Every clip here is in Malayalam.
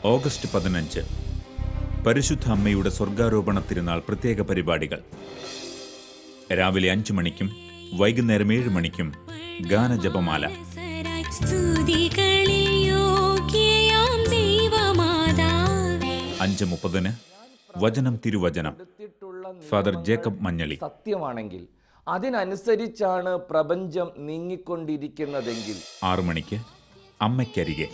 ഓഗസ്റ്റ് 15 പരിശുദ്ധ അമ്മയുടെ സ്വർഗാരോപണ തിരുനാൾ പ്രത്യേക പരിപാടികൾ. രാവിലെ 5 മണിക്കും വൈകുന്നേരം 7 മണിക്കും ഗാനജപമാല. 5:30 വചനം തിരുവചനം. Father Jacob Manjali. സത്യമാണെങ്കിൽ അതിനനുസരിച്ചാണ് പ്രപഞ്ചം നീങ്ങിക്കൊണ്ടിരിക്കുന്നതെങ്കിൽ 6 മണിക്ക് അമ്മയ്ക്കരികെ.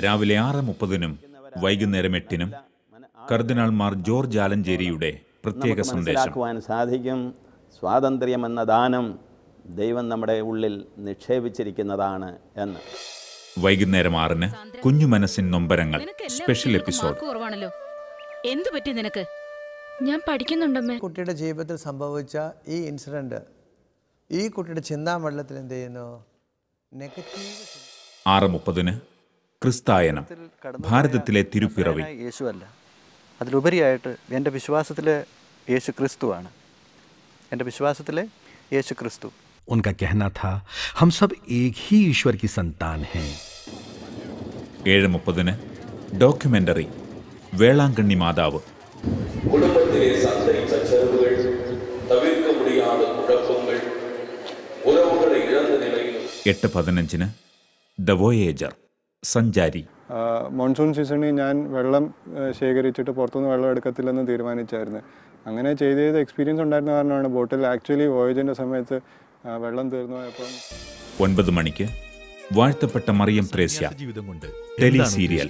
6:30 വൈകുന്നേരം 8 കർദിനാൾ മാർ ജോർജ് ആലഞ്ചേരിയുടെ പ്രത്യേക സന്ദേശം. സാധിക്കും സ്വാതന്ത്ര്യം എന്ന ദാനം ദൈവം നമ്മുടെ ഉള്ളിൽ നിക്ഷേപിച്ചിരിക്കുന്നതാണ് എന്ന്. വൈകുന്നേരം 6 കുഞ്ഞു മനസ്സിൻ നൊമ്പരങ്ങൾ സ്പെഷ്യൽ എപ്പിസോഡ്. എന്തു പറ്റി നിനക്ക്? ഞാൻ പഠിക്കുന്നുണ്ടമ്മേ. കുട്ടിയുടെ ജീവിതത്തിൽ സംഭവിച്ച ഈ ഇൻസിഡന്റ് ഈ കുട്ടിയുടെ ചിന്താമണ്ഡലത്തിൽ എന്ത് ചെയ്യുന്നു? നെഗറ്റീവ്. 6:30 ക്രിസ്തായനം, ഭാരതത്തിലെ തിരുപ്പിറവി. യേശുവല്ല, അതിലുപരിയായിട്ട് എൻ്റെ വിശ്വാസത്തിലെ യേശു ക്രിസ്തുവാണ്. എൻ്റെ വിശ്വാസത്തിലെ യേശു ക്രിസ്തു. उनका कहना था हम सब एक ही ईश्वर की संतान हैं. 7:30 ഡോക്യുമെന്ററി വേളാങ്കണ്ണി മാതാവ്. കുടുംബത്തിലെ സന്തതിച്ച ചെറുവുകൾ, തവിർക്ക മുടിയാത്ത കുഴപ്പങ്ങൾ, ഉറവുകളെ ഇഴന്ന നിലയിൽ. 8:15 ദ വോയേജർ, സഞ്ചാരി. മോൺസൂൺ സീസണിൽ ഞാൻ വെള്ളം ശേഖരിച്ചിട്ട് പുറത്തുനിന്ന് വെള്ളം എടുക്കത്തില്ലെന്ന് തീരുമാനിച്ചായിരുന്നു. അങ്ങനെ ചെയ്ത് എക്സ്പീരിയൻസ് ഉണ്ടായിരുന്ന കാരണമാണ് ബോട്ടിൽ ആക്ച്വലി വോയേജിൻ്റെ സമയത്ത് വെള്ളം തീർന്നു പോയപ്പോൾ. 9 മണിക്ക് വാഴ്ത്തപ്പെട്ട മറിയം ത്രേസ്യ ടെലി സീരിയൽ.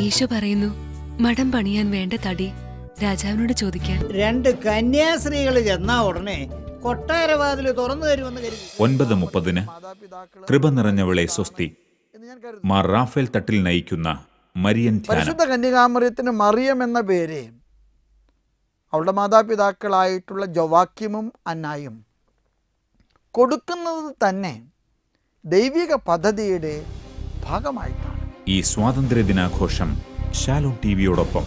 ഈശോ പറയുന്നു, മഠം പണിയാൻ വേണ്ട തടി രാജാവിനോട് ചോദിക്കാൻ. 2 കന്യാസ്ത്രീകൾ ചെന്നാ ഉടനെ കൊട്ടാരവാതിൽ തുറന്നു തരുമെന്ന് കരുതി. 9:30 കൃപ നിറഞ്ഞവളെ സ്വസ്തി, മാർ റാഫേൽ തട്ടിൽ നയിക്കുന്ന മരിയൻ ധ്യാനം. പരിശുദ്ധ കന്യകാമറിയത്തിന് മറിയം എന്ന പേര് അവളുടെ മാതാപിതാക്കളായിട്ടുള്ള ജോവാക്യമും അന്നായും കൊടുക്കുന്നത് തന്നെ ദൈവിക പദ്ധതിയുടെ ഭാഗമായിട്ടാണ്. ഈ സ്വാതന്ത്ര്യ ദിനാഘോഷം ഷാലോം ടിവിയോടൊപ്പം